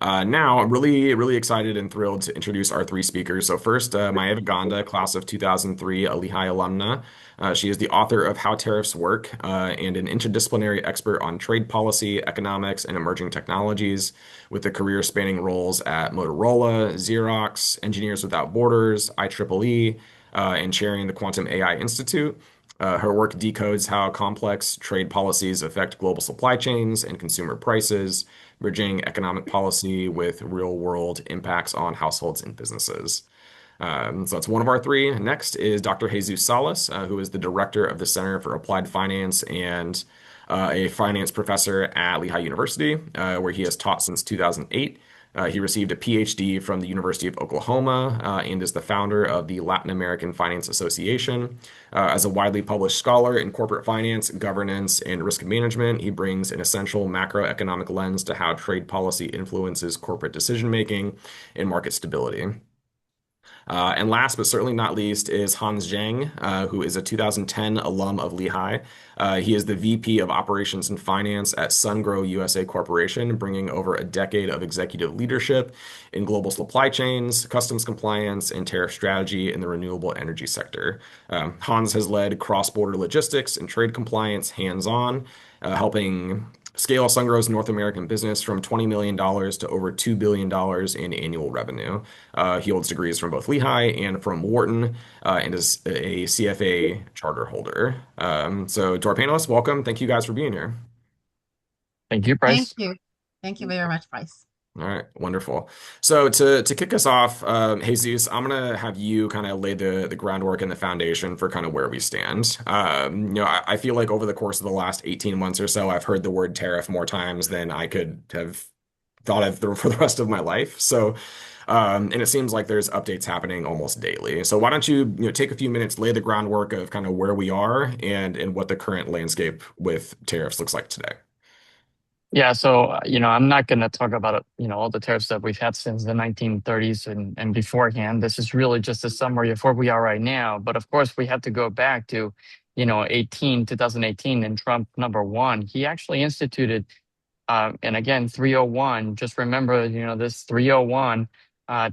Now, I'm really excited and thrilled to introduce our three speakers. So first, Maya Ganda, class of 2003, a Lehigh alumna. She is the author of How Tariffs Work and an interdisciplinary expert on trade policy, economics, and emerging technologies, with a career spanning roles at Motorola, Xerox, Engineers Without Borders, IEEE, and chairing the Quantum AI Institute. Her work decodes how complex trade policies affect global supply chains and consumer prices, bridging economic policy with real-world impacts on households and businesses. So that's one of our three. Next is Dr. Jesus Salas, who is the director of the Center for Applied Finance and a finance professor at Lehigh University, where he has taught since 2008. He received a PhD from the University of Oklahoma and is the founder of the Latin American Finance Association. As a widely published scholar in corporate finance, governance, and risk management, he brings an essential macroeconomic lens to how trade policy influences corporate decision making and market stability. And last but certainly not least is Hans Zhang, who is a 2010 alum of Lehigh. He is the VP of Operations and Finance at SunGrow USA Corporation, bringing over a decade of executive leadership in global supply chains, customs compliance, and tariff strategy in the renewable energy sector. Hans has led cross-border logistics and trade compliance hands-on, helping scale SunGrow's North American business from $20 million to over $2 billion in annual revenue. He holds degrees from both Lehigh and from Wharton and is a CFA charter holder. So to our panelists, welcome. Thank you guys for being here. Thank you, Thank Bryce. you. Thank you very much, Bryce. All right, wonderful. So to kick us off, Jesus, I'm gonna have you kind of lay the groundwork and the foundation for kind of where we stand. I feel like over the course of the last 18 months or so, I've heard the word tariff more times than I could have thought of for the rest of my life. So, and it seems like there's updates happening almost daily. So why don't you take a few minutes, lay the groundwork of kind of where we are and what the current landscape with tariffs looks like today. Yeah, so I'm not going to talk about all the tariffs that we've had since the 1930s and beforehand. This is really just a summary of where we are right now. But of course, we have to go back to 2018, and Trump number one. He actually instituted, and again 301. Just remember, this 301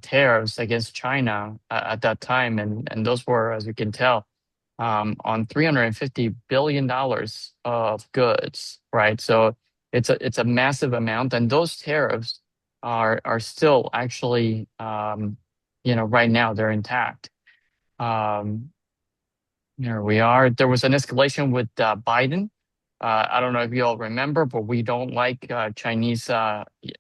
tariffs against China at that time, and those were, as you can tell, on $350 billion of goods, right? So it's a massive amount, and those tariffs are still actually right now they're intact. Um, Here we are. There was an escalation with Biden. I don't know if you all remember, but we don't like Chinese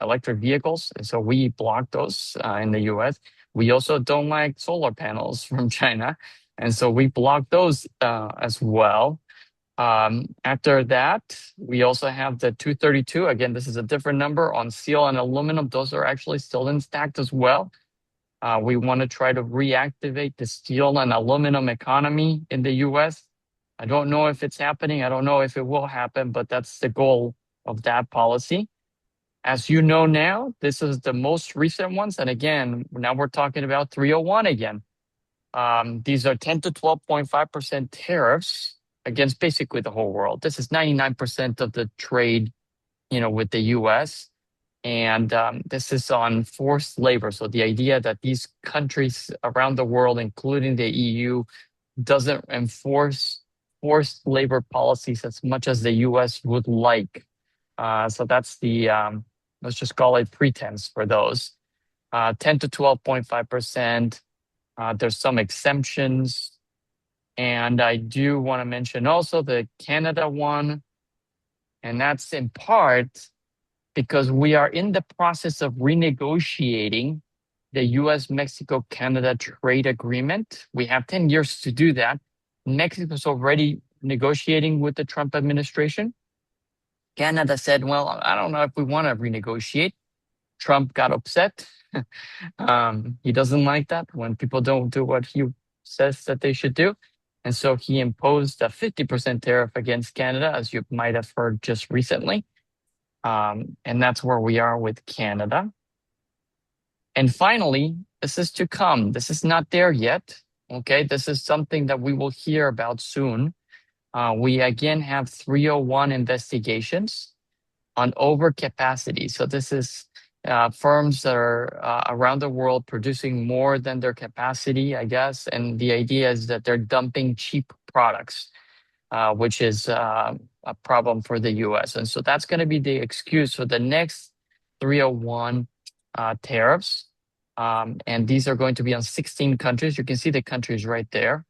electric vehicles, and so we blocked those in the U.S. We also don't like solar panels from China, and so we blocked those as well. After that, we also have the 232. Again, this is a different number on steel and aluminum. Those are actually still intact as well. We want to try to reactivate the steel and aluminum economy in the US. I don't know if it's happening. I don't know if it will happen, but that's the goal of that policy. As you know now, this is the most recent ones. And again, now we're talking about 301 again. These are 10 to 12.5% tariffs against basically the whole world. This is 99% of the trade, with the US. And this is on forced labor. So the idea that these countries around the world, including the EU, doesn't enforce forced labor policies as much as the US would like. So that's let's just call it pretense for those. 10 to 12.5%. There's some exemptions. And I do want to mention also the Canada one. And that's in part because we are in the process of renegotiating the US-Mexico-Canada trade agreement. We have 10 years to do that. Mexico's already negotiating with the Trump administration. Canada said, well, I don't know if we want to renegotiate. Trump got upset. He doesn't like that when people don't do what he says that they should do. And so he imposed a 50% tariff against Canada, as you might have heard just recently. And that's where we are with Canada. And finally, this is to come. This is not there yet. Okay, this is something that we will hear about soon. We again have 301 investigations on overcapacity. So this is firms that are around the world producing more than their capacity, I guess. And the idea is that they're dumping cheap products, which is a problem for the US. And so that's going to be the excuse for the next 301 tariffs. And these are going to be on 16 countries. You can see the countries right there.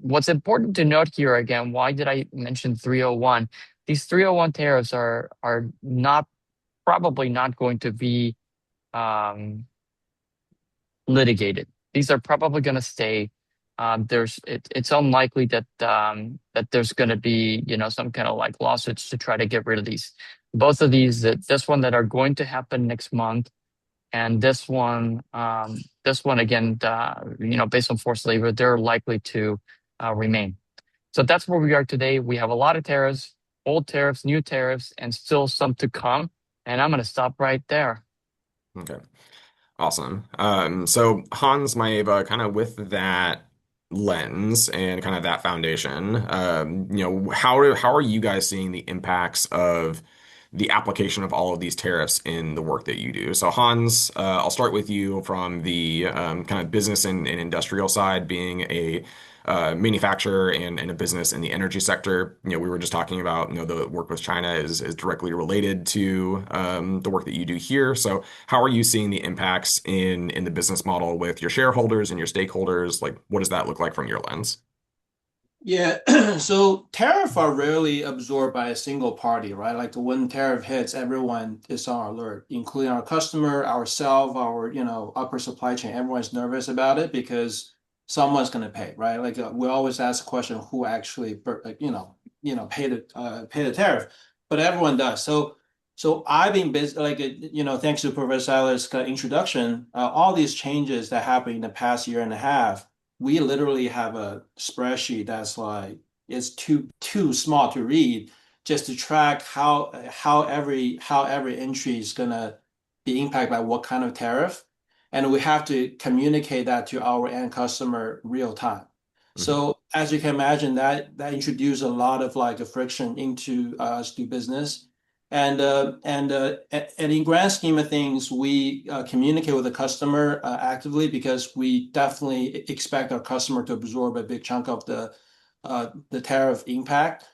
What's important to note here again, why did I mention 301? These 301 tariffs are not probably not going to be um, litigated. These are probably going to stay. It's unlikely that there's going to be some kind of like lawsuits to try to get rid of these. Both of these, this one that are going to happen next month, and this one again, based on forced labor, they're likely to remain. So that's where we are today. We have a lot of tariffs, old tariffs, new tariffs, and still some to come. And I'm going to stop right there. Okay. Awesome. So Hans Maeva, kind of with that lens and kind of that foundation, how are you guys seeing the impacts of the application of all of these tariffs in the work that you do? So Hans, I'll start with you from the kind of business and industrial side, being a manufacturer and a business in the energy sector. We were just talking about, the work with China is directly related to the work that you do here. So how are you seeing the impacts in the business model with your shareholders and your stakeholders? Like, what does that look like from your lens? Yeah, so tariff are rarely absorbed by a single party, right? Like when tariff hits, everyone is on alert, including our customer, ourselves, our, upper supply chain. Everyone's nervous about it because someone's going to pay, right? Like we always ask the question, who actually, pay the tariff, but everyone does. So I've been busy, like, thanks to Professor Salas' introduction, all these changes that happened in the past year and a half, we literally have a spreadsheet that's like it's too small to read just to track how every entry is gonna be impacted by what kind of tariff, and we have to communicate that to our end customer real time. Mhm. So as you can imagine, that introduced a lot of like a friction into us do business. And in grand scheme of things, we communicate with the customer actively because we definitely expect our customer to absorb a big chunk of the tariff impact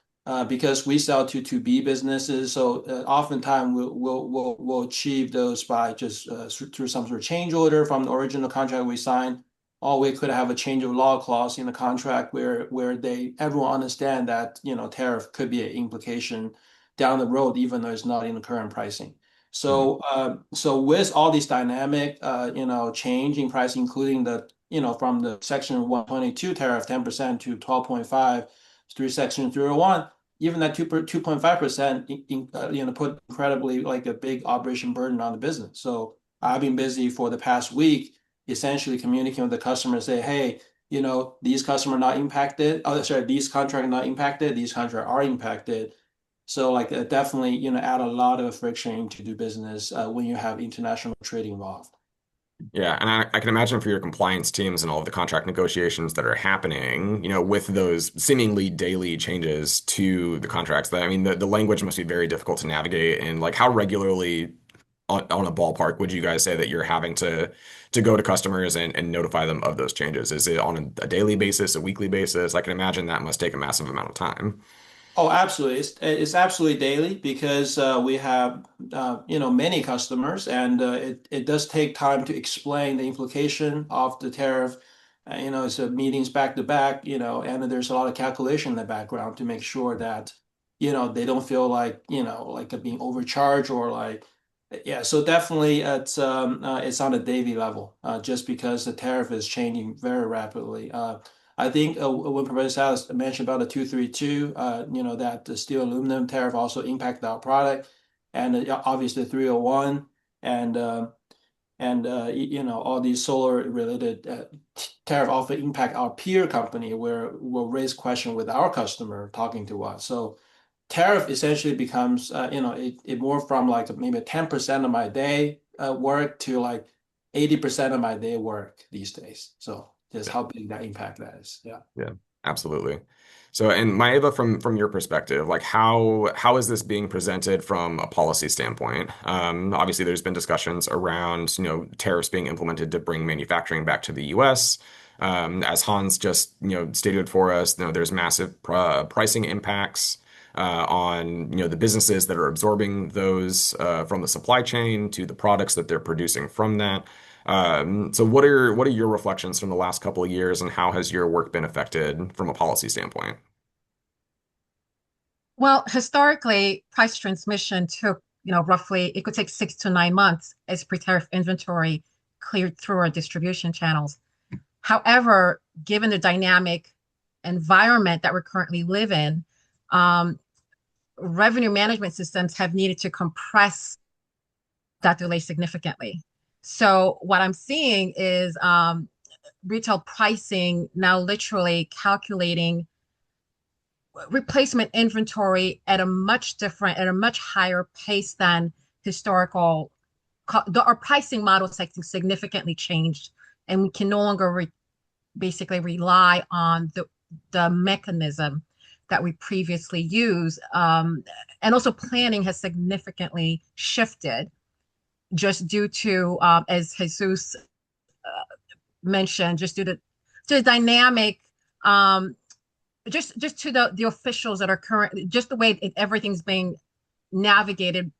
because we sell to B businesses. So oftentimes we'll achieve those by just through some sort of change order from the original contract we signed. Or we could have a change of law clause in the contract where everyone understand that tariff could be an implication down the road, even though it's not in the current pricing. Mhm. So with all these dynamic, change in price, including from the Section 122 tariff 10% to 12.5 through Section 301, even that 2.5% put incredibly like a big operation burden on the business. So I've been busy for the past week, essentially communicating with the customer, say, hey, these customers are not impacted. Oh, sorry, these contracts are not impacted. These contracts are impacted. So like definitely, add a lot of friction to do business when you have international trade involved. Yeah, and I can imagine for your compliance teams and all of the contract negotiations that are happening, with those seemingly daily changes to the contracts, that I mean, the language must be very difficult to navigate. And like, how regularly on a ballpark would you guys say that you're having to go to customers and notify them of those changes? Is it on a daily basis, a weekly basis? I can imagine that must take a massive amount of time. Oh, absolutely. It's absolutely daily because we have many customers, and it does take time to explain the implication of the tariff. It's meetings back to back, and there's a lot of calculation in the background to make sure that they don't feel like they're being overcharged or like yeah. So definitely it's on a daily level just because the tariff is changing very rapidly. I think when Professor Salas mentioned about the 232, that the steel aluminum tariff also impacted our product, and obviously 301, and all these solar related tariff also impact our peer company, where we'll raise question with our customer talking to us. So tariff essentially becomes, it more from like maybe 10% of my day work to like 80% of my day work these days. So just how big that impact that is. Yeah. Yeah, absolutely. So, and Maeva, from your perspective, like how is this being presented from a policy standpoint? Obviously, there's been discussions around, tariffs being implemented to bring manufacturing back to the U.S. As Hans just, stated for us, there's massive pricing impacts on, the businesses that are absorbing those from the supply chain to the products that they're producing from that. So what are your reflections from the last couple of years, and how has your work been affected from a policy standpoint? Well, historically, price transmission took, roughly, it could take 6 to 9 months as pre-tariff inventory cleared through our distribution channels. However, given the dynamic environment that we currently live in, um, revenue management systems have needed to compress that delay significantly. So what I'm seeing is retail pricing now literally calculating replacement inventory at a much higher pace than historical. Our pricing models have significantly changed, and we can no longer basically rely on the mechanism that we previously used. And also planning has significantly shifted just due to, as Jesus mentioned, just due to the dynamic, just to the officials that are currently, just the way everything's being navigated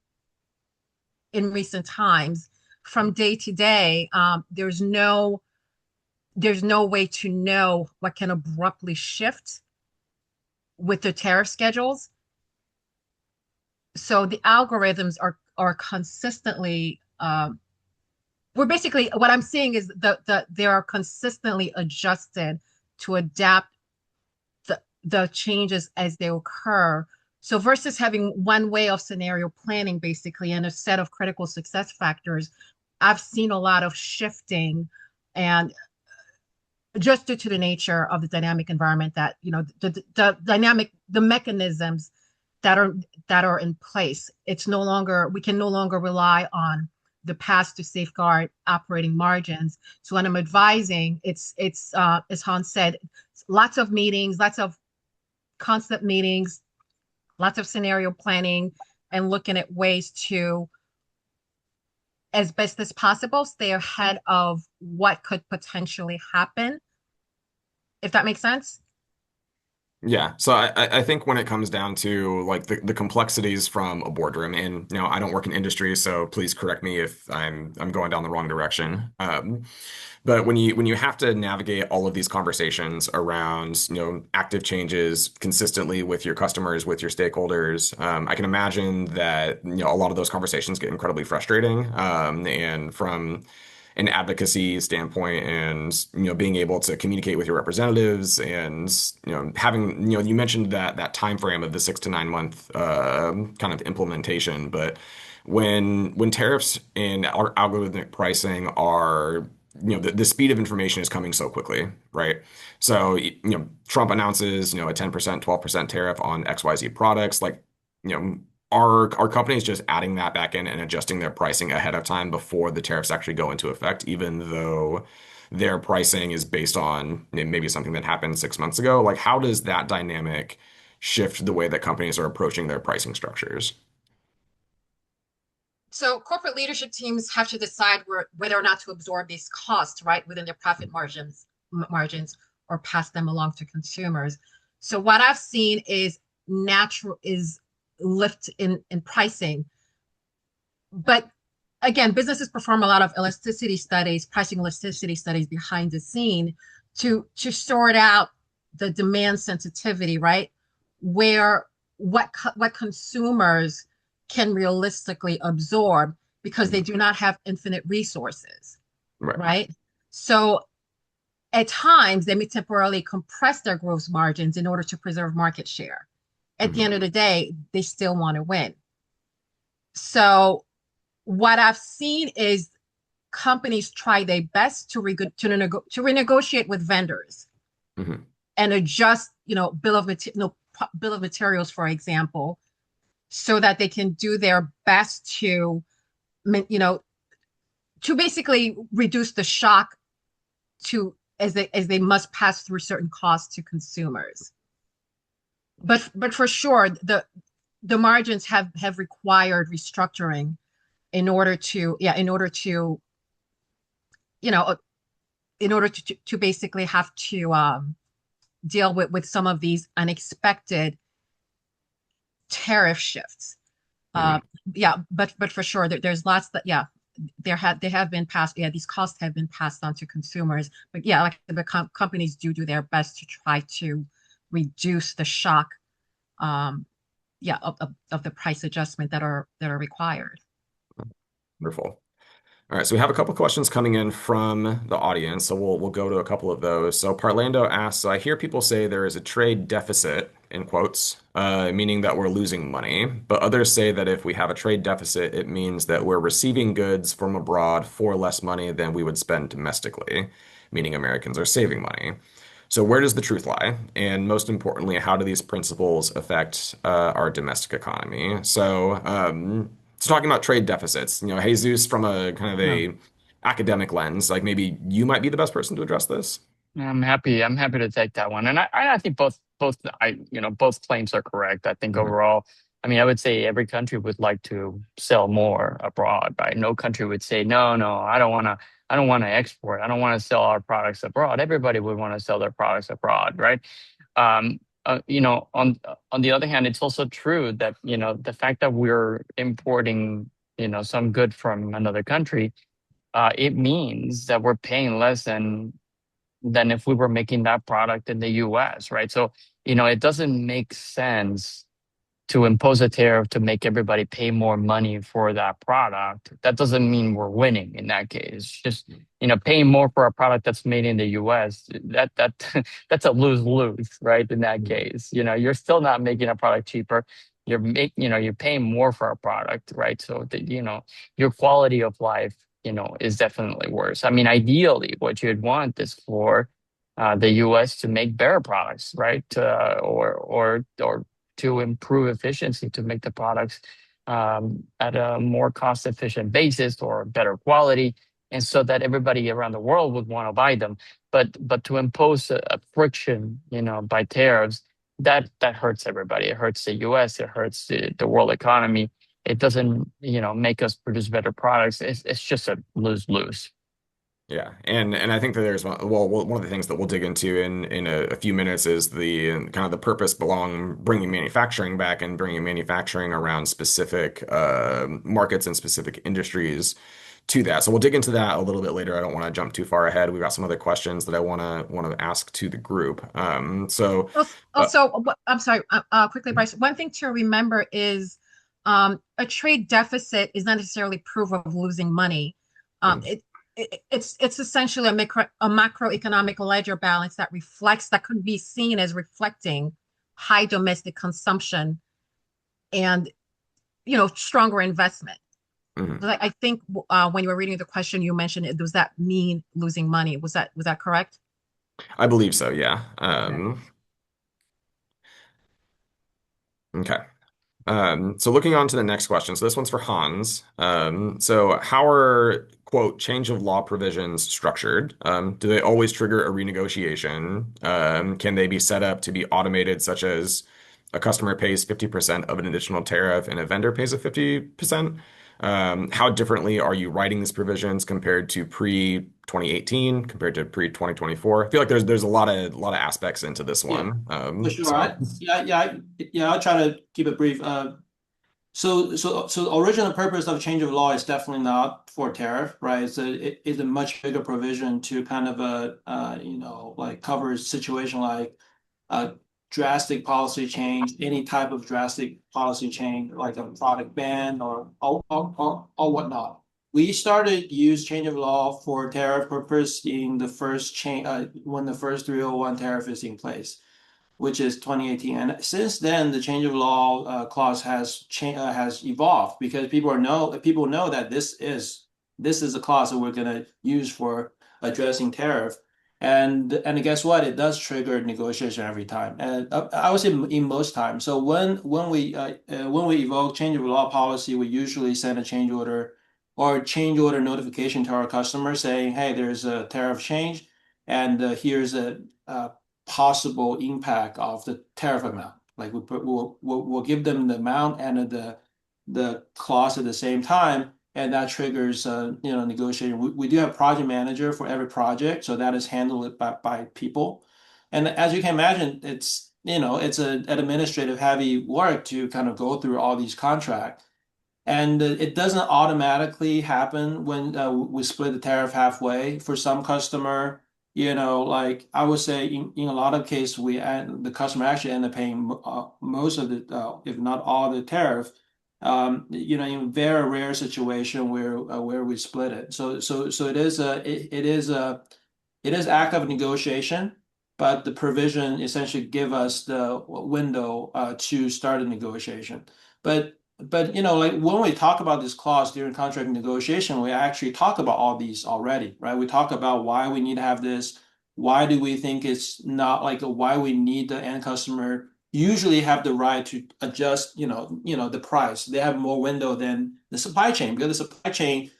in recent times from day to day. There's no way to know what can abruptly shift with the tariff schedules. So the algorithms are consistently we're basically, what I'm seeing is they are consistently adjusted to adapt the changes as they occur. So versus having one way of scenario planning basically and a set of critical success factors, I've seen a lot of shifting, and just due to the nature of the dynamic environment that, the mechanisms that are in place. We can no longer rely on the past to safeguard operating margins. So when I'm advising, it's as Hans said, lots of meetings, lots of constant meetings, lots of scenario planning, and looking at ways to, as best as possible, stay ahead of what could potentially happen, if that makes sense. Yeah, so I think when it comes down to like the complexities from a boardroom, and I don't work in industry, so please correct me if I'm going down the wrong direction. But when you have to navigate all of these conversations around active changes consistently with your customers, with your stakeholders, I can imagine that a lot of those conversations get incredibly frustrating. And from an advocacy standpoint, and being able to communicate with your representatives, and having you mentioned that time frame of the 6 to 9 month kind of implementation. But when tariffs and algorithmic pricing are, the speed of information is coming so quickly, right? So Trump announces a 10%, 12% tariff on XYZ products. Like, are companies just adding that back in and adjusting their pricing ahead of time before the tariffs actually go into effect, even though their pricing is based on maybe something that happened 6 months ago? Like, how does that dynamic shift the way that companies are approaching their pricing structures? So corporate leadership teams have to decide whether or not to absorb these costs, right, within their profit margins or pass them along to consumers. So what I've seen is natural is lift in pricing. But again, businesses perform a lot of elasticity studies, pricing elasticity studies behind the scene to sort out the demand sensitivity, right? Where what consumers can realistically absorb because they do not have infinite resources, Right. right? So at times they may temporarily compress their gross margins in order to preserve market share. At the Mhm. end of the day, they still want to win. So what I've seen is companies try their best to renegotiate with vendors Mhm. and adjust, bill of materials, for example, so that they can do their best you know, to basically reduce the shock to as they must pass through certain costs to consumers. but for sure, the margins have required restructuring in order to, yeah, in order to, you know, in order to basically have to deal with some of these unexpected tariff shifts. Uh, Mhm. yeah, but for sure, there's lots that, yeah, they have been passed. Yeah, these costs have been passed on to consumers. But yeah, like the companies do their best to try to reduce the shock, um, yeah, of the price adjustment that are required. Wonderful. All right, so we have a couple questions coming in from the audience, so we'll go to a couple of those. So Parlando asks, I hear people say there is a trade deficit in quotes, meaning that we're losing money, but others say that if we have a trade deficit, it means that we're receiving goods from abroad for less money than we would spend domestically, meaning Americans are saving money. So where does the truth lie? And most importantly, how do these principles affect our domestic economy? So talking about trade deficits, Jesus, from a kind of Yeah. a academic lens, like maybe you might be the best person to address this. I'm happy to take that one. And I think both claims are correct. I think Mhm. overall, I mean, I would say every country would like to sell more abroad, right? No country would say, no, no, I don't want to export. I don't want to sell our products abroad. Everybody would want to sell their products abroad, right? On the other hand, it's also true that, the fact that we're importing, some good from another country, it means that we're paying less than if we were making that product in the US, right? So, it doesn't make sense to impose a tariff to make everybody pay more money for that product. That doesn't mean we're winning in that case. Just, paying more for a product that's made in the US, that that's a lose-lose, right? In that case, you're still not making a product cheaper. You're paying more for a product, right? So that, your quality of life, is definitely worse. I mean, ideally, what you'd want is for the U.S. to make better products, right? Or to improve efficiency to make the products at a more cost efficient basis or better quality, and so that everybody around the world would want to buy them. But to impose a friction, by tariffs, that hurts everybody. It hurts the U.S. It hurts the world economy. It doesn't, make us produce better products. It's just a lose lose. Yeah, and I think that there's one of the things that we'll dig into in a few minutes is the kind of the purpose belong bringing manufacturing back and bringing manufacturing around specific markets and specific industries to that. So we'll dig into that a little bit later. I don't want to jump too far ahead. We've got some other questions that I want to ask to the group. Uh, I'm sorry, quickly, Bryce. One thing to remember is a trade deficit is not necessarily proof of losing money. Um, mm, it, it's essentially a macroeconomic ledger balance that could be seen as reflecting high domestic consumption and stronger investment. mhm. But I think when you were reading the question, you mentioned it. Does that mean losing money? Was that correct? I believe so, yeah. Okay. Okay. So looking on to the next question. So this one's for Hans. So how are, quote, change of law provisions structured? Do they always trigger a renegotiation? Can they be set up to be automated, such as a customer pays 50% of an additional tariff and a vendor pays a 50%? How differently are you writing these provisions compared to pre-2018, compared to pre-2024? I feel like there's a lot of aspects into this Yeah, one. for sure. So I'll try to keep it brief. So the original purpose of change of law is definitely not for tariff, right? So it's a much bigger provision to kind of like cover a situation like a drastic policy change, any type of drastic policy change, like a product ban or whatnot. We started use change of law for tariff purpose in the first change when the first 301 tariff is in place, which is 2018. And since then, the change of law clause has evolved because people know that this is a clause that we're going to use for addressing tariff. And guess what? It does trigger negotiation every time. And I would say in most times. So when we evoke change of law policy, we usually send a change order or change order notification to our customer saying, "Hey, there's a tariff change, and here's a possible impact of the tariff amount." Like we'll give them the amount and the cost at the same time, and that triggers negotiating. We do have project manager for every project, so that is handled by people. And as you can imagine, it's an administrative heavy work to kind of go through all these contracts. And it doesn't automatically happen when we split the tariff halfway. For some customer, like I would say in a lot of cases, the customer actually end up paying most of the, if not all the tariff. In very rare situation where we split it. So it is act of negotiation, but the provision essentially give us the window to start a negotiation. But like when we talk about this clause during contract negotiation, we actually talk about all these already, right? We talk about why we need to have this, why do we think it's not like why we need the end customer usually have the right to adjust, the price. They have more window than the supply chain because the supply chain,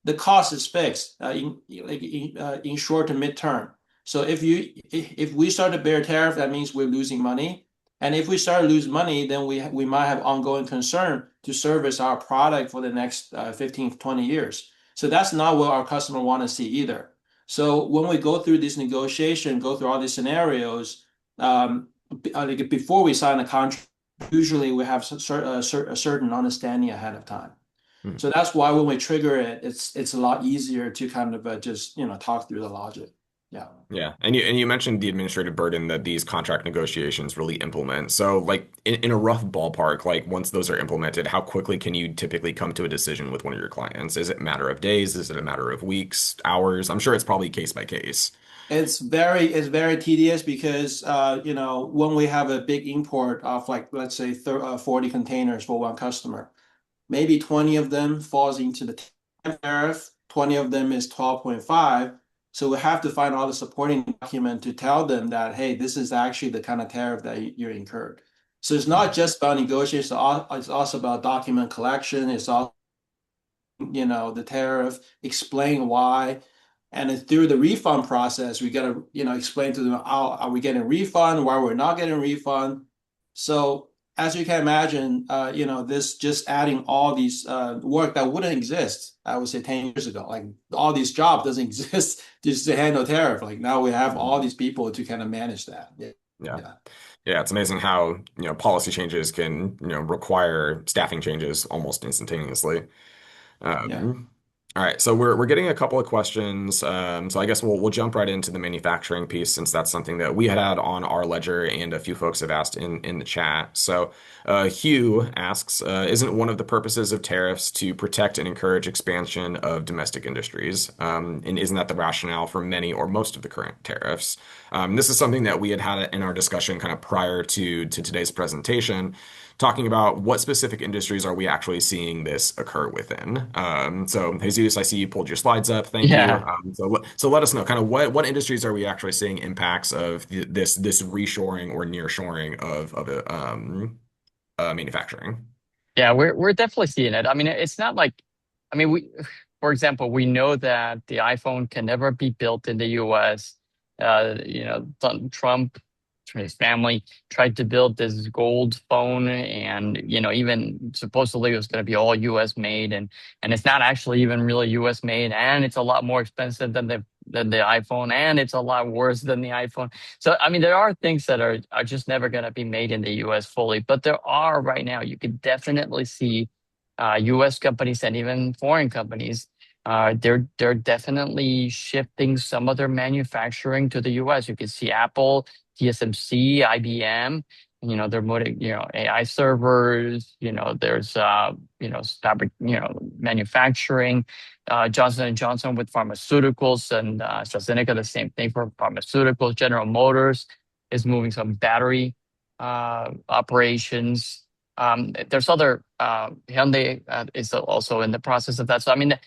the cost is fixed in short to midterm. So if we start to bear tariff, that means we're losing money. And if we start to lose money, then we might have ongoing concern to service our product for the next 15, 20 years. So that's not what our customer want to see either. So when we go through this negotiation, go through all these scenarios, before we sign a contract, usually we have a certain understanding ahead of time. Hmm. So that's why when we trigger it, it's a lot easier to kind of just talk through the logic. Yeah. Yeah. And you mentioned the administrative burden that these contract negotiations really implement. So like in a rough ballpark, like once those are implemented, how quickly can you typically come to a decision with one of your clients? Is it a matter of days? Is it a matter of weeks, hours? I'm sure it's probably case by case. It's very tedious because when we have a big import of like let's say 40 containers for one customer, maybe 20 of them falls into the tariff, 20 of them is 12.5. So we have to find all the supporting document to tell them that, hey, this is actually the kind of tariff that you're incurred. So it's not just about negotiation, it's also about document collection. It's all, the tariff, explain why. And then through the refund process, we got to, explain to them, how are we getting a refund? Why we're not getting a refund? So as you can imagine, this just adding all these work that wouldn't exist, I would say 10 years ago. Like all these jobs doesn't exist just to handle tariff. Like now we have all these people to kind of manage that. Yeah. Yeah. Yeah. Yeah, it's amazing how, policy changes can, require staffing changes almost instantaneously. Yeah. All right, so we're getting a couple of questions. So I guess we'll jump right into the manufacturing piece since that's something that we had on our ledger and a few folks have asked in the chat. So Hugh asks, isn't one of the purposes of tariffs to protect and encourage expansion of domestic industries? And isn't that the rationale for many or most of the current tariffs? This is something that we had in our discussion kind of prior to today's presentation, talking about what specific industries are we actually seeing this occur within. So Jesus, I see you pulled your slides up. Thank you. Yeah. So let us know kind of what industries are we actually seeing impacts of this reshoring or nearshoring of manufacturing. Yeah, we're definitely seeing it. I mean, it's not like, I mean, for example, we know that the iPhone can never be built in the U.S. Trump, his family tried to build this gold phone, and even supposedly it was going to be all U.S. made, and it's not actually even really U.S. made, and it's a lot more expensive than the iPhone, and it's a lot worse than the iPhone. So I mean, there are things that are just never going to be made in the U.S. fully, but there are right now. You could definitely see U.S. companies and even foreign companies. They're definitely shifting some of their manufacturing to the U.S. You can see Apple, TSMC, IBM. They're putting AI servers. There's fabric manufacturing. Johnson and Johnson with pharmaceuticals, and AstraZeneca the same thing for pharmaceuticals. General Motors is moving some battery operations. There's other Hyundai is also in the process of that. So I mean,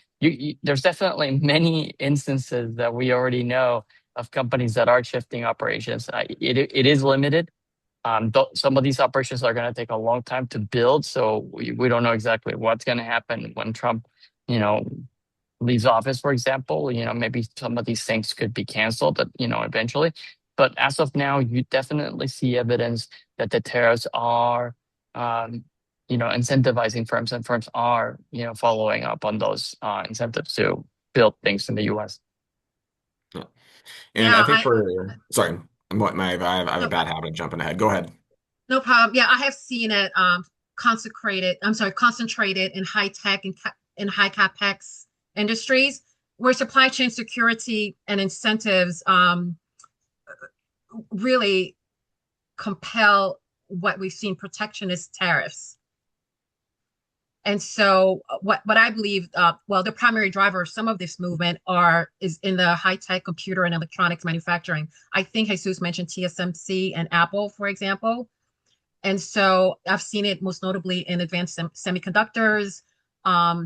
there's definitely many instances that we already know of companies that are shifting operations. It is limited. Some of these operations are going to take a long time to build, so we don't know exactly what's going to happen when Trump, leaves office, for example. Maybe some of these things could be canceled, eventually. But as of now, you definitely see evidence that the tariffs are, um, incentivizing firms, and firms are, following up on those incentives to build things in the U.S. Yeah. And I Yeah, think sorry, I have a no, bad habit of jumping ahead. Go ahead. no problem. Yeah, I have seen it concentrated in high tech and in high capex industries where supply chain security and incentives really compel what we've seen protectionist tariffs. And so what I believe, well, the primary driver of some of this movement is in the high tech computer and electronics manufacturing. I think Jesus mentioned TSMC and Apple, for example. And so I've seen it most notably in advanced semiconductors,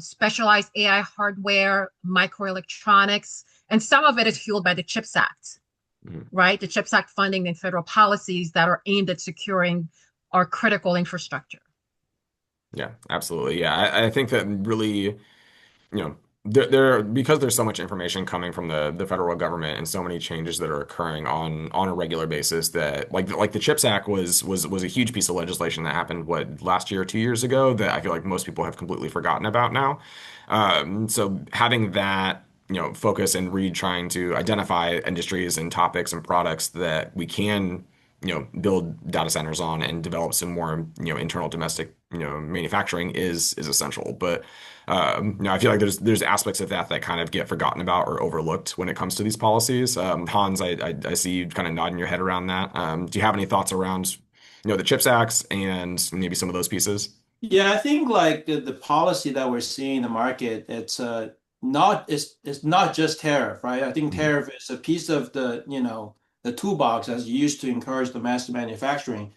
specialized AI hardware, microelectronics, and some of it is fueled by the CHIPS Act, Mhm. right? The CHIPS Act funding and federal policies that are aimed at securing our critical infrastructure. Yeah, absolutely. Yeah, I think that really, because there's so much information coming from the federal government and so many changes that are occurring on a regular basis that like the CHIPS Act was a huge piece of legislation that happened last year or 2 years ago that I feel like most people have completely forgotten about now. So having that focus and really trying to identify industries and topics and products that we can build data centers on and develop some more internal domestic manufacturing is essential. But I feel like there's aspects of that kind of get forgotten about or overlooked when it comes to these policies. Hans, I see you kind of nodding your head around that. Do you have any thoughts around the CHIPS Acts and maybe some of those pieces? Yeah, I think like the policy that we're seeing in the market, it's not just tariff, right? I think Mhm. tariff is a piece of the toolbox that's used to encourage domestic manufacturing.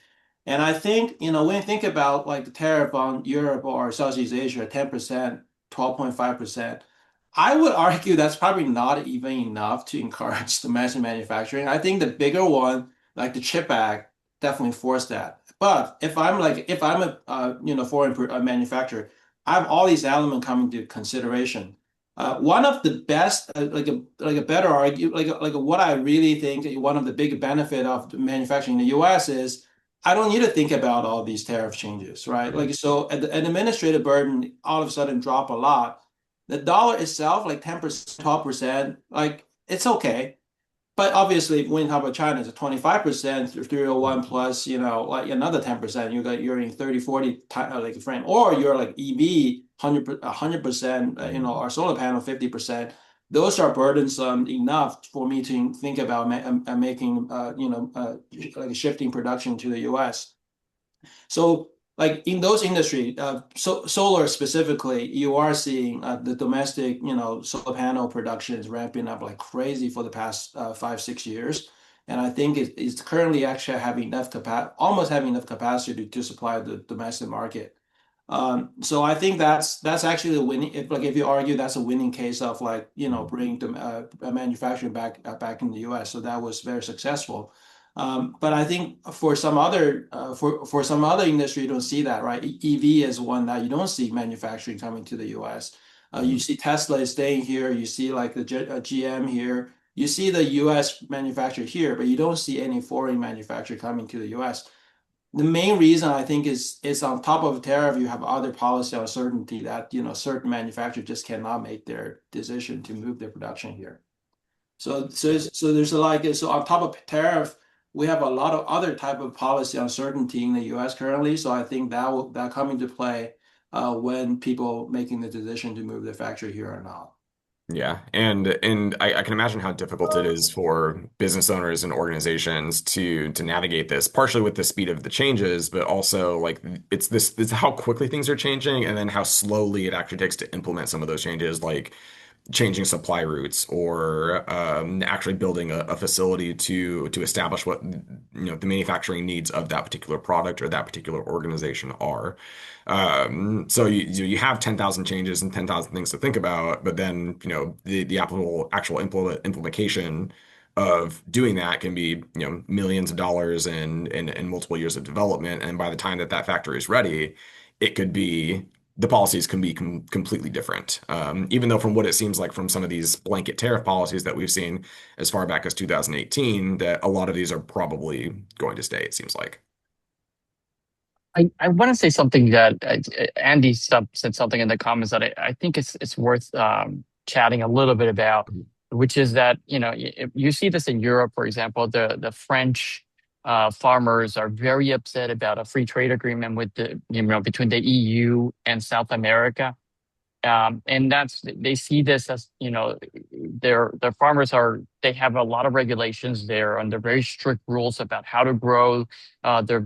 And I think, when you think about like the tariff on Europe or Southeast Asia, 10%, 12.5%, I would argue that's probably not even enough to encourage domestic manufacturing. I think the bigger one, like the CHIP Act, definitely force that. But if I'm a manufacturer, I have all these elements coming to consideration. One of the best, like a better argue, what I really think one of the big benefit of manufacturing in the U.S. is I don't need to think about all these tariff changes, right? Mhm. Like so, an administrative burden all of a sudden drop a lot. The dollar itself, like 10%, 12%, like it's okay. But obviously, when you talk about China, it's a 25% 301 plus, like another 10%, you're in 30, 40 like frame, or you're like EV 100%, or solar panel 50%. Those are burdensome enough for me to think about making, like shifting production to the US. So, like in those industry, solar specifically, you are seeing the domestic, solar panel production is ramping up like crazy for the past 5, 6 years, and I think it's currently actually having enough almost having enough capacity to supply the domestic market. So I think that's actually a winning. If you argue that's a winning case of like bringing the manufacturing back in the U.S. So that was very successful. But I think for some other industry, you don't see that, right? EV is one that you don't see manufacturing coming to the U.S. You Mhm. see Tesla is staying here. You see like the GM here. You see the U.S. manufacturer here, but you don't see any foreign manufacturer coming to the U.S. The main reason I think is on top of tariff, you have other policy uncertainty that certain manufacturers just cannot make their decision to move their production here. So there's so on top of tariff, we have a lot of other type of policy uncertainty in the U.S. currently. So I think that come into play when people making the decision to move their factory here or not. Yeah, and I can imagine how difficult it is for business owners and organizations to navigate this, partially with the speed of the changes, but also like it's how quickly things are changing and then how slowly it actually takes to implement some of those changes, like changing supply routes or actually building a facility to establish what the manufacturing needs of that particular product or that particular organization are. So you have 10,000 changes and 10,000 things to think about, but then the actual implementation of doing that can be millions of dollars and multiple years of development, and by the time that factory is ready, it could be the policies can be completely different. Even though from what it seems like from some of these blanket tariff policies that we've seen as far back as 2018, that a lot of these are probably going to stay, it seems like. I want to say something that Andy said something in the comments that I think it's worth chatting a little bit about, which is that you see this in Europe, for example, the French farmers are very upset about a free trade agreement with the between the EU and South America. And that's they see this as their farmers they have a lot of regulations. They're under very strict rules about how to grow their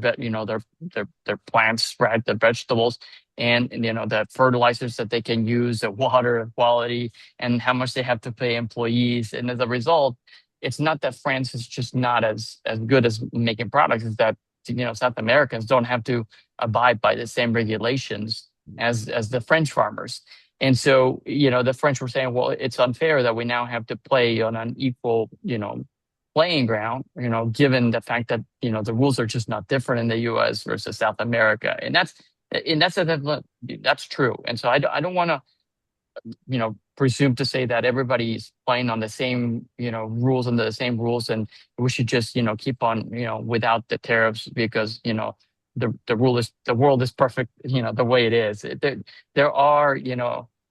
plants, right, the vegetables, and the fertilizers that they can use, the water quality, and how much they have to pay employees. And as a result, it's not that France is just not as good as making products. It's that South Americans don't have to abide by the same regulations as the French farmers. And so, the French were saying, well, it's unfair that we now have to play on an equal, playing ground, given the fact that, the rules are just not different in the US versus South America. And that's true. And so I don't want to, presume to say that everybody's playing on the same, rules under the same rules. And we should just, keep on, without the tariffs because, the world is perfect, the way it is. There are,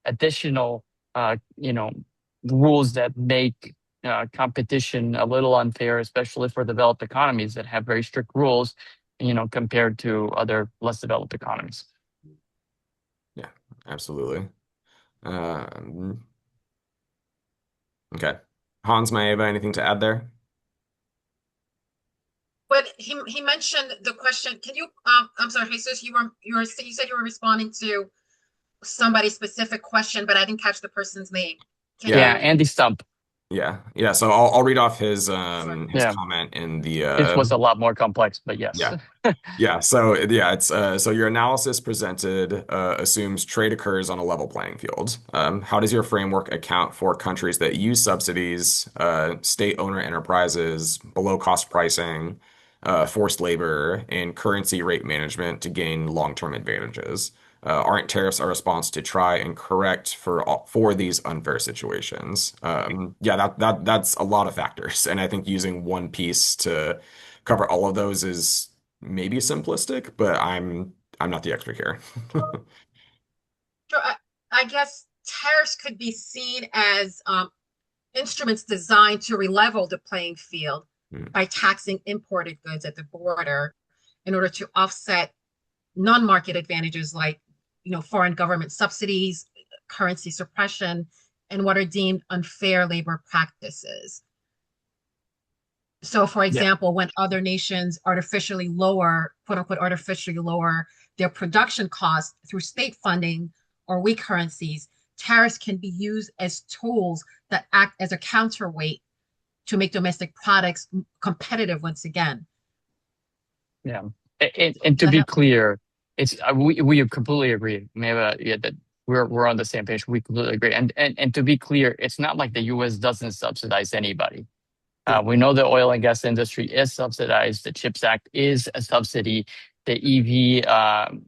additional, rules that make competition a little unfair, especially for developed economies that have very strict rules, compared to other less developed economies. Yeah, absolutely. Um, okay. Hans, Maeva, anything to add there? But he mentioned the question. Can you I'm sorry, Jesus, you said you were responding to somebody's specific question, but I didn't catch the person's name. Can Yeah. Yeah, you Andy Stump. Yeah. So I'll read off his sorry. his Yeah, comment in the it was a lot more complex, but yes. yeah. Yeah, so yeah, it's so your analysis presented assumes trade occurs on a level playing field. How does your framework account for countries that use subsidies, state owner enterprises, below cost pricing, forced labor, and currency rate management to gain long-term advantages? Aren't tariffs a response to try and correct for these unfair situations? Yeah, that's a lot of factors, and I think using one piece to cover all of those is maybe simplistic, but I'm not the expert here. Sure, I guess tariffs could be seen as instruments designed to relevel the playing field Hmm. by taxing imported goods at the border in order to offset non-market advantages like, foreign government subsidies, currency suppression, and what are deemed unfair labor practices. So, for Yeah, example, when other nations artificially lower, quote unquote, artificially lower their production costs through state funding or weak currencies, tariffs can be used as tools that act as a counterweight to make domestic products competitive once again. yeah. And to That be help? clear, we completely agree. Maybe yeah, that we're on the same page. We completely agree. And to be clear, it's not like the U.S. doesn't subsidize anybody. Yeah. We know the oil and gas industry is subsidized. The CHIPS Act is a subsidy. The EV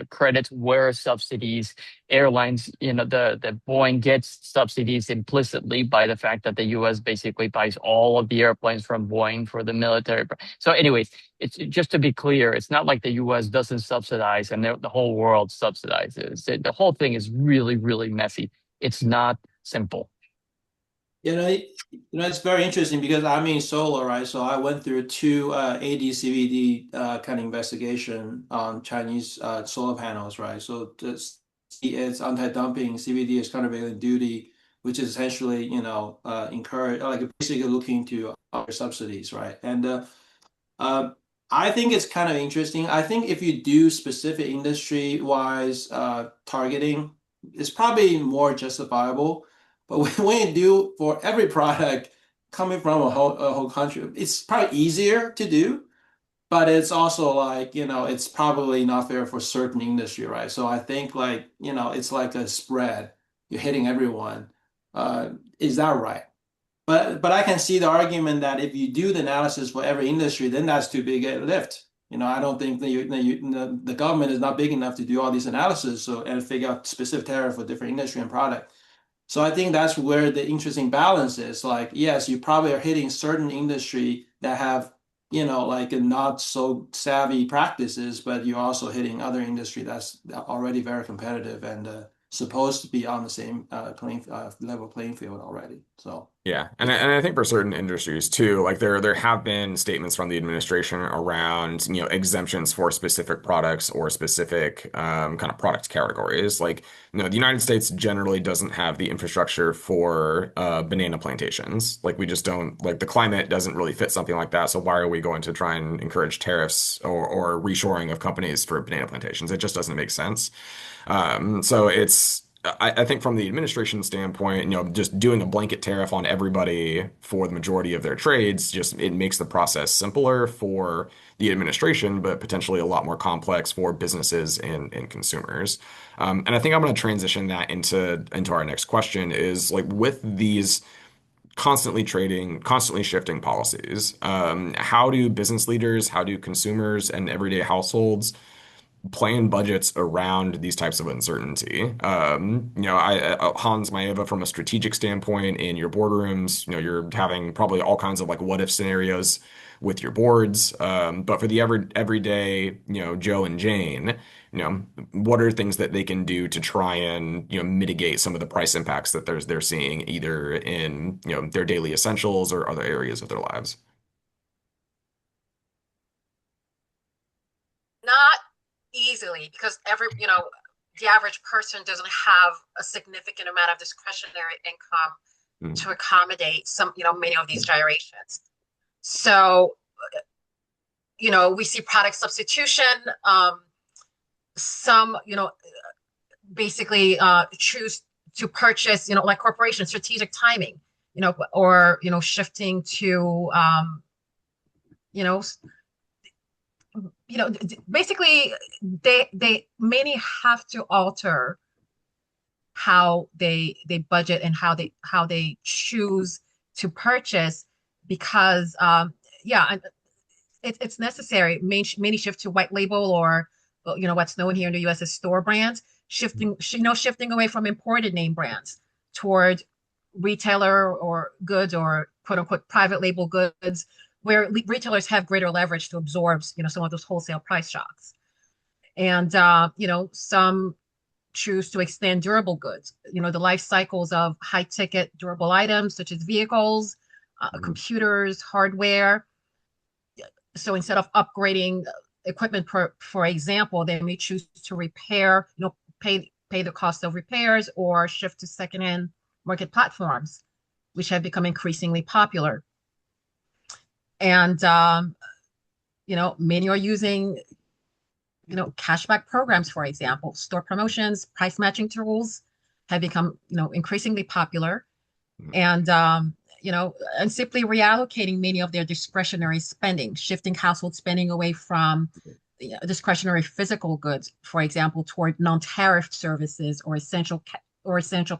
credits were subsidies. Airlines, the Boeing gets subsidies implicitly by the fact that the U.S. basically buys all of the airplanes from Boeing for the military. So, anyways, it's just to be clear, it's not like the U.S. doesn't subsidize and the whole world subsidizes. The whole thing is really, really messy. It's not simple. It's very interesting because I'm in solar, right? So I went through two AD/CVD kind of investigation on Chinese solar panels, right? So this is anti-dumping, CVD is countervailing duty, which is essentially, encourage like basically looking to other subsidies, right? And uh, I think it's kind of interesting. I think if you do specific industry-wise targeting, it's probably more justifiable. But when you do for every product coming from a whole country, it's probably easier to do, but it's also like, it's probably not fair for certain industry, right? So I think like, it's like a spread. You're hitting everyone. Is that right? But I can see the argument that if you do the analysis for every industry, then that's too big a lift. I don't think the government is not big enough to do all these analysis and figure out specific tariff for different industry and product. So I think that's where the interesting balance is. Like, yes, you probably are hitting certain industry that have, like a not so savvy practices, but you're also hitting other industry that's already very competitive and supposed to be on the same level playing field already. So Yeah, and I think for certain industries too, like there have been statements from the administration around, exemptions for specific products or specific kind of product categories. Like, the United States generally doesn't have the infrastructure for banana plantations. Like we just don't, like the climate doesn't really fit something like that. So why are we going to try and encourage tariffs or reshoring of companies for banana plantations? It just doesn't make sense. So I think from the administration standpoint, just doing a blanket tariff on everybody for the majority of their trades, just it makes the process simpler for the administration, but potentially a lot more complex for businesses and consumers. And I think I'm going to transition that into our next question is like with these constantly trading, constantly shifting policies, how do business leaders, how do consumers and everyday households plan budgets around these types of uncertainty? Hans Maeva, from a strategic standpoint in your boardrooms, you're having probably all kinds of like what if scenarios with your boards. But for the everyday, Joe and Jane, what are things that they can do to try and, mitigate some of the price impacts that they're seeing either in, their daily essentials or other areas of their lives? Not easily, because the average person doesn't have a significant amount of discretionary income Mm. to accommodate many of these gyrations. So, we see product substitution. Some, basically choose to purchase, like corporations, strategic timing, or, shifting to, you know, basically they many have to alter how they budget and how they choose to purchase, because yeah, it's necessary. Many shift to white label, or well, what's known here in the US as store brands, shifting away from imported name brands toward retailer or goods, or quote unquote private label goods, where retailers have greater leverage to absorb some of those wholesale price shocks. And some choose to extend durable goods, the life cycles of high ticket durable items such as vehicles, computers, hardware. So instead of upgrading equipment, for example, they may choose to repair, pay the cost of repairs, or shift to secondhand market platforms, which have become increasingly popular. And many are using cashback programs, for example. Store promotions, price matching tools have become increasingly popular. And and simply reallocating many of their discretionary spending, shifting household spending away from discretionary physical goods, for example, toward non-tariff services or essential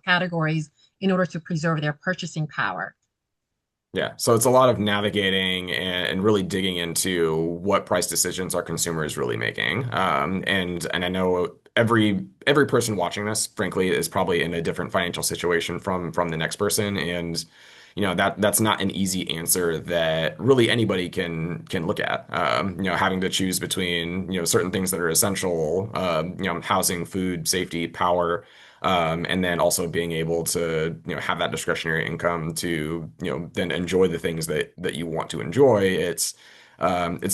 categories, in order to preserve their purchasing power. Yeah, so it's a lot of navigating and really digging into what price decisions are consumers really making. And I know every person watching this, frankly, is probably in a different financial situation from the next person. And that's not an easy answer that really anybody can look at. Having to choose between certain things that are essential, housing, food, safety, power. And then also being able to, have that discretionary income to, then enjoy the things that you want to enjoy. It's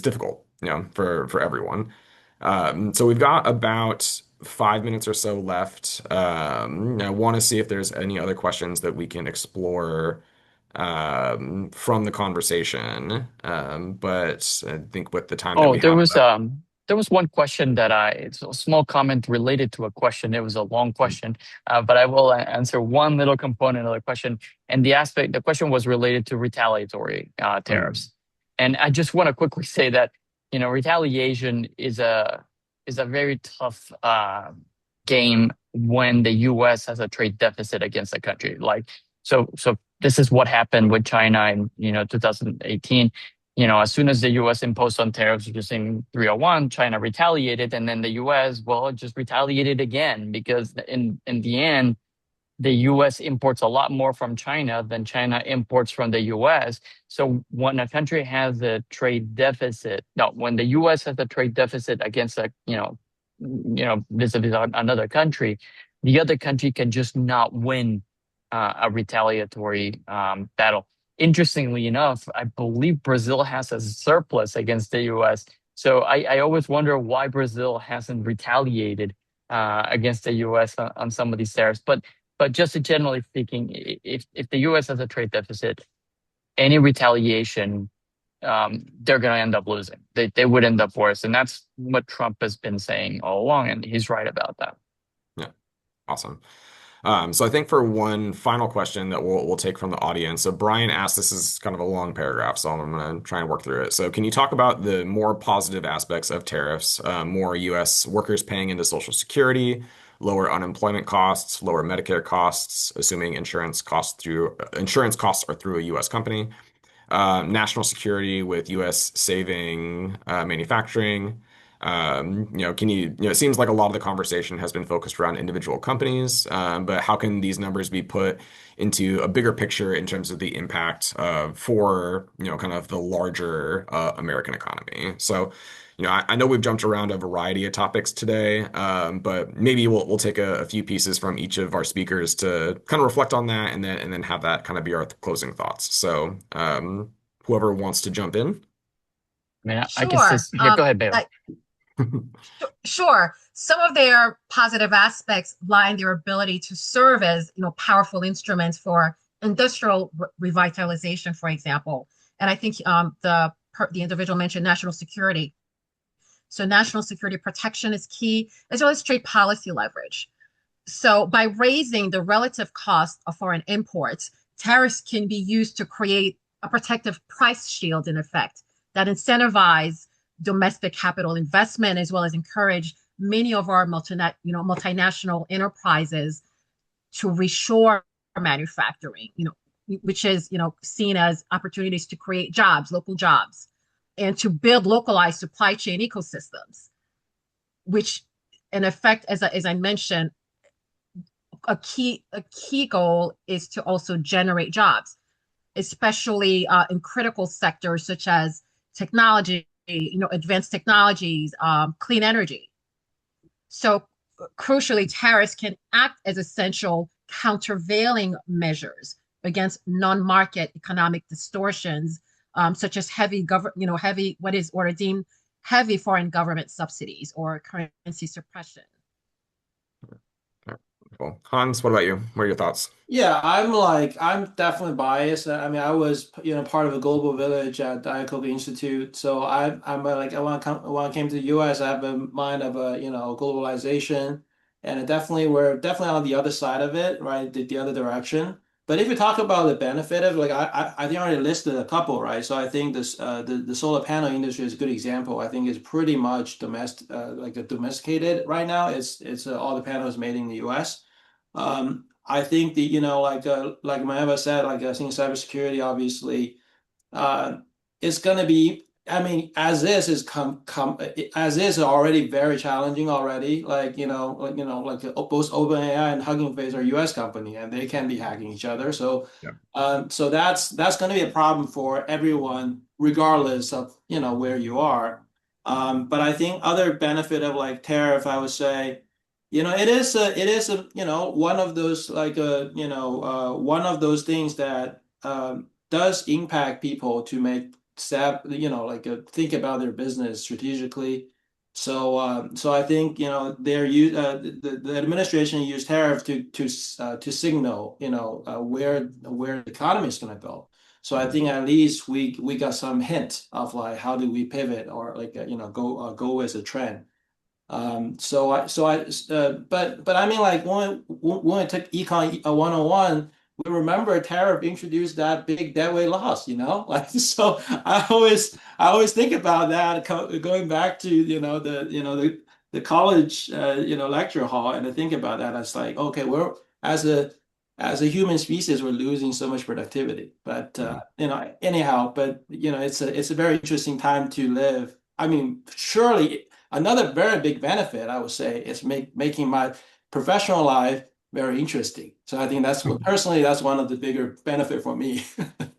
difficult, for everyone. So we've got about 5 minutes or so left. I want to see if there's any other questions that we can explore from the conversation. But I think with the time that Oh, we have left. there was one question it's a small comment related to a question. It was a long question, but I will answer one little component of the question. And the question was related to retaliatory Mm, tariffs. And I just want to quickly say that, retaliation is a very tough game when the US has a trade deficit against a country. Like, so this is what happened with China in, 2018. as soon as the U.S. imposed on tariffs using 301, China retaliated, and then the U.S. well just retaliated again because in the end the U.S. imports a lot more from China than China imports from the U.S. So when a country has a trade deficit, no, when the U.S. has a trade deficit against vis-a-vis another country, the other country can just not win a retaliatory battle. Interestingly enough, I believe Brazil has a surplus against the U.S. So I always wonder why Brazil hasn't retaliated against the U.S. On some of these tariffs. But just generally speaking, if the U.S. has a trade deficit, any retaliation, they're going to end up losing. They would end up worse, and that's what Trump has been saying all along, and he's right about that. Yeah, awesome. So I think for one final question that we'll take from the audience. So Brian asked, this is kind of a long paragraph, so I'm going to try and work through it. So can you talk about the more positive aspects of tariffs, more U.S. workers paying into Social Security, lower unemployment costs, lower Medicare costs, assuming insurance costs are through a U.S. company, national security with U.S. saving manufacturing. It seems like a lot of the conversation has been focused around individual companies, but how can these numbers be put into a bigger picture in terms of the impact for, kind of the larger American economy? So, I know we've jumped around a variety of topics today, but maybe we'll take a few pieces from each of our speakers to kind of reflect on that, and then have that kind of be our closing thoughts. So, whoever wants to jump in. I mean, I guess Sure. this. Yeah, go ahead, Bailey. Sure. Some of their positive aspects lie in their ability to serve as, powerful instruments for industrial revitalization, for example. And I think the individual mentioned national security. So national security protection is key, as well as trade policy leverage. So by raising the relative cost of foreign imports, tariffs can be used to create a protective price shield, in effect, that incentivize domestic capital investment, as well as encourage many of our multinational enterprises to reshore manufacturing, which is, seen as opportunities to create jobs, local jobs, and to build localized supply chain ecosystems, which in effect, as I mentioned, a key goal is to also generate jobs, especially in critical sectors such as technology, advanced technologies, clean energy. So crucially, tariffs can act as essential countervailing measures against non-market economic distortions, such as what is or deemed heavy foreign government subsidies or currency suppression. Cool. Hans, what about you? What are your thoughts? Yeah, I'm definitely biased. I mean, I was, part of a global village at the Ayakoga Institute. So when I came to the US, I have a mind of globalization. And we're definitely on the other side of it, right? The other direction. But if you talk about the benefit of, like, I think I already listed a couple, right? So I think the solar panel industry is a good example. I think it's pretty much domesticated right now. It's all the panels made in the US. I think like Maeva said, I think cybersecurity obviously it's going to be. I mean, as is already very challenging already. Both OpenAI and Hugging Face are U.S. company, and they can be hacking each other. So, Yeah. so that's going to be a problem for everyone, regardless of where you are. But I think other benefit of like tariff, I would say. It is one of those one of those things that does impact people to make think about their business strategically. So I think the administration used tariff to signal where the economy is going to go. So I think at least we got some hint of like how do we pivot or go as a trend. But I mean, like when I took Econ 101, we remember tariff introduced that big deadweight loss, like so. I always think about that going back to the college lecture hall, and I think about that. It's like, okay, we're as a human species, we're losing so much productivity. But Mhm. anyhow, but it's a very interesting time to live. I mean, surely another very big benefit, I would say, is making my professional life very interesting. So I think personally, that's one of the bigger benefit for me.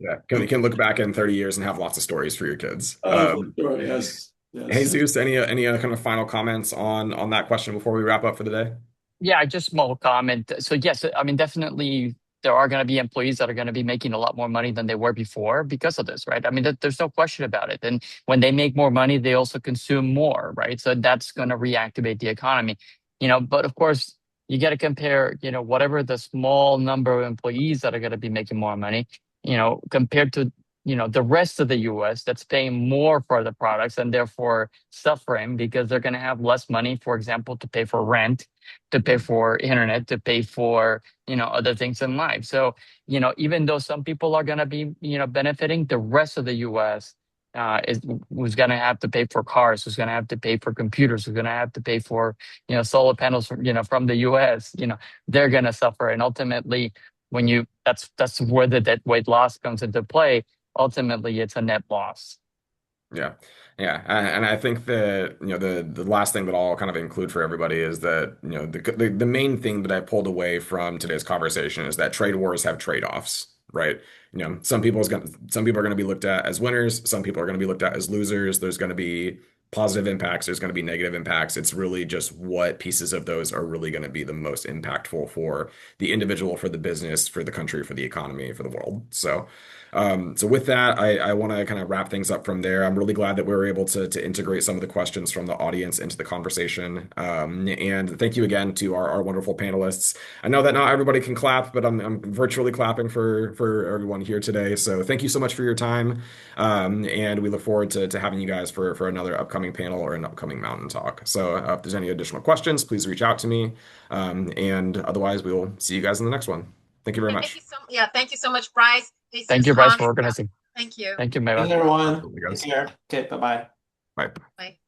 Yeah, can look back in 30 years and have lots of stories for your kids. For sure, yes, yes. Jesus, any other kind of final comments on that question before we wrap up for the day? Yeah, just small comment. So yes, I mean, definitely there are going to be employees that are going to be making a lot more money than they were before because of this, right? I mean, there's no question about it. And when they make more money, they also consume more, right? So that's going to reactivate the economy, but of course, you got to compare, whatever the small number of employees that are going to be making more money, compared to, the rest of the US that's paying more for the products and therefore suffering because they're going to have less money, for example, to pay for rent, to pay for internet, to pay for, other things in life. So, even though some people are going to be, benefiting, the rest of the US is who's going to have to pay for cars, who's going to have to pay for computers, who's going to have to pay for, solar panels from, from the US, they're going to suffer. And ultimately, when that's where the debt weight loss comes into play. Ultimately, it's a net loss. Yeah. Yeah. And I think that, the last thing that I'll kind of include for everybody is that, the main thing that I pulled away from today's conversation is that trade wars have trade-offs, right? Some people are going to be looked at as winners, some people are going to be looked at as losers. There's going to be positive impacts, there's going to be negative impacts. It's really just what pieces of those are really going to be the most impactful for the individual, for the business, for the country, for the economy, for the world. So with that, I want to kind of wrap things up from there. I'm really glad that we were able to integrate some of the questions from the audience into the conversation. And thank you again to our wonderful panelists. I know that not everybody can clap, but I'm virtually clapping for everyone here today. So thank you so much for your time. And we look forward to having you guys for another upcoming panel or an upcoming Mountain Talk. So if there's any additional questions, please reach out to me. And otherwise, we will see you guys in the next one. Thank you very Thank you much. so yeah, thank you so much, Bryce, Thank Jesus, you, Bryce, Hans. for organizing. Thank you. Thank you, Thanks, Meva. everyone. Absolutely, Take guys. care. Okay, bye bye. Bye. Bye.